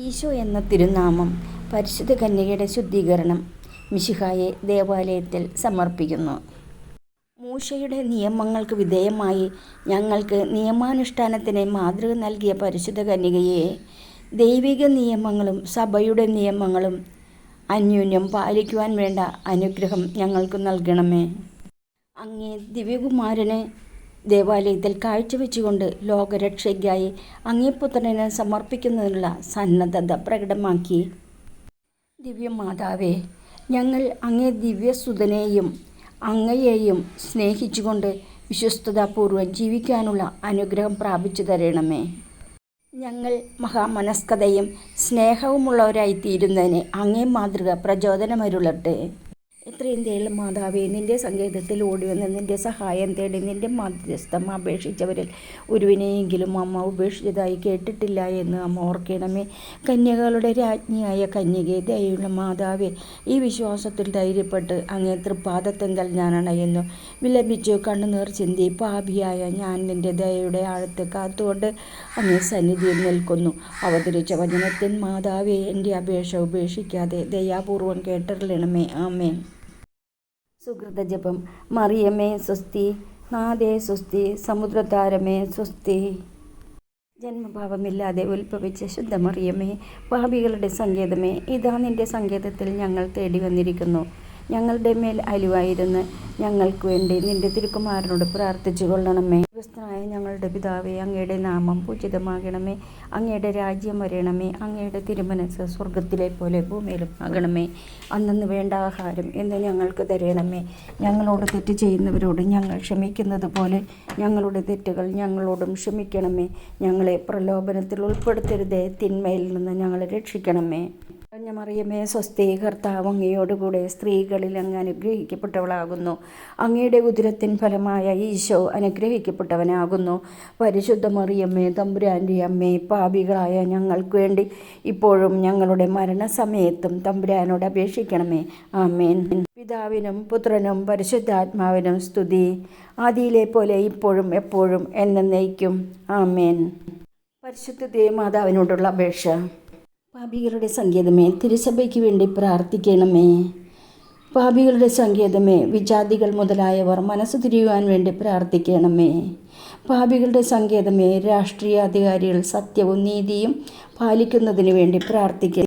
ഈശോ എന്ന തിരുനാമം പരിശുദ്ധ കന്യകയുടെ ശുദ്ധീകരണം മിശിഹായെ ദേവാലയത്തിൽ സമർപ്പിക്കുന്നു. മൂശയുടെ നിയമങ്ങൾക്ക് വിധേയമായി ഞങ്ങൾക്ക് നിയമാനുഷ്ഠാനത്തിന് മാതൃക നൽകിയ പരിശുദ്ധ കന്യകയെ ദൈവിക നിയമങ്ങളും സഭയുടെ നിയമങ്ങളും അന്യോന്യം പാലിക്കുവാൻ വേണ്ട അനുഗ്രഹം ഞങ്ങൾക്ക് നൽകണമേ. അങ്ങേ ദിവ്യകുമാരനെ ദേവാലയത്തിൽ കാഴ്ചവെച്ചുകൊണ്ട് ലോകരക്ഷയ്ക്കായി അങ്ങേ പുത്രനെ സമർപ്പിക്കുന്നതിനുള്ള സന്നദ്ധത പ്രകടമാക്കി. ദിവ്യമാതാവേ, ഞങ്ങൾ അങ്ങേ ദിവ്യസുതനെയും അങ്ങയെയും സ്നേഹിച്ചുകൊണ്ട് വിശ്വസ്തതാപൂർവം ജീവിക്കാനുള്ള അനുഗ്രഹം പ്രാപിച്ചു തരണമേ. ഞങ്ങൾ മഹാമനസ്കതയും സ്നേഹവുമുള്ളവരായിത്തീരുന്നതിന് അങ്ങേ മാതൃക പ്രചോദനമരുളട്ടെ. എത്രയും ദയുള്ള മാതാവേ, നിൻ്റെ സങ്കേതത്തിൽ ഓടിവന്ന് നിൻ്റെ സഹായം തേടി നിൻ്റെ മധ്യസ്ഥം അപേക്ഷിച്ചവരിൽ ഒരുവിനെയെങ്കിലും അമ്മ ഉപേക്ഷിച്ചതായി കേട്ടിട്ടില്ല എന്ന് അമ്മ ഓർക്കണമേ. കന്യകളുടെ രാജ്ഞിയായ കന്യകേ, ദയുള്ള മാതാവേ, ഈ വിശ്വാസത്തിൽ ധൈര്യപ്പെട്ട് അങ്ങേ തൃപ്പാദത്തെങ്കൽ ഞാൻ അണയുന്നു. വിലപിച്ചു കണ്ണുനീർ ചിന്തി പാപിയായ ഞാൻ നിൻ്റെ ദയയുടെ ആഴത്തെ കാത്തുകൊണ്ട് അങ്ങേ സന്നിധിയിൽ നിൽക്കുന്നു. അവതരിച്ച വചനത്തിൻ മാതാവേ, എൻ്റെ അപേക്ഷ ഉപേക്ഷിക്കാതെ ദയാപൂർവം കേട്ടറിയണമേ. ആമേൻ. സുഹൃത ജപം. മറിയമേ സ്വസ്തി, നാഥേ സ്വസ്തി, സമുദ്രതാരമേ സ്വസ്തി. ജന്മഭാവമില്ലാതെ ഉത്ഭവിച്ച ശുദ്ധമറിയമേ, പാപികളുടെ സങ്കേതമേ, ഇതാ നിൻ്റെ സങ്കേതത്തിൽ ഞങ്ങൾ തേടി വന്നിരിക്കുന്നു. ഞങ്ങളുടെ മേൽ അലിവായിരുന്ന് ഞങ്ങൾക്ക് വേണ്ടി നിൻ്റെ തിരുക്കുമാരനോട് പ്രാർത്ഥിച്ചു കൊള്ളണമേ. സ്വർഗ്ഗസ്ഥനായ ഞങ്ങളുടെ പിതാവേ, അങ്ങയുടെ നാമം പൂജിതമാകണമേ. അങ്ങയുടെ രാജ്യം വരണമേ. അങ്ങയുടെ തിരുമനസ്സ് സ്വർഗത്തിലെ പോലെ ഭൂമിയിലും ആകണമേ. അന്നന്ന് വേണ്ട ആഹാരം എന്ന് ഞങ്ങൾക്ക് തരണമേ. ഞങ്ങളോട് തെറ്റ് ചെയ്യുന്നവരോട് ഞങ്ങൾ ക്ഷമിക്കുന്നത് പോലെ ഞങ്ങളുടെ തെറ്റുകൾ ഞങ്ങളോടും ക്ഷമിക്കണമേ. ഞങ്ങളെ പ്രലോഭനത്തിൽ ഉൾപ്പെടുത്തരുതേ, തിന്മയിൽ നിന്ന് ഞങ്ങളെ രക്ഷിക്കണമേ. മറിയമേ സ്വസ്തി, കർത്താവ് അങ്ങയോടുകൂടെ സ്ത്രീകളിൽ അങ്ങ് അനുഗ്രഹിക്കപ്പെട്ടവളാകുന്നു. അങ്ങയുടെ ഉദരത്തിൻ ഫലമായ ഈശോ അനുഗ്രഹിക്കപ്പെട്ടവനാകുന്നു. പരിശുദ്ധ മറിയമ്മേ, തമ്പുരാൻ്റെ അമ്മേ, പാപികളായ ഞങ്ങൾക്ക് വേണ്ടി ഇപ്പോഴും ഞങ്ങളുടെ മരണസമയത്തും തമ്പുരാനോട് അപേക്ഷിക്കണമേ. ആമേൻ. പിതാവിനും പുത്രനും പരിശുദ്ധാത്മാവിനും സ്തുതി, ആദിയിലെ പോലെ ഇപ്പോഴും എപ്പോഴും എന്നേക്കും. ആമേൻ. പരിശുദ്ധ ദേവമാതാവിനോടുള്ള അപേക്ഷ. പാപികളുടെ സങ്കേതമേ, തിരുസഭയ്ക്ക് വേണ്ടി പ്രാർത്ഥിക്കണമേ. പാപികളുടെ സങ്കേതമേ, വിജാതികൾ മുതലായവർ മനസ്സ് തിരിയുവാൻ വേണ്ടി പ്രാർത്ഥിക്കണമേ. പാപികളുടെ സങ്കേതമേ, രാഷ്ട്രീയ അധികാരികൾ സത്യവും നീതിയും പാലിക്കുന്നതിന് വേണ്ടി പ്രാർത്ഥിക്കുക.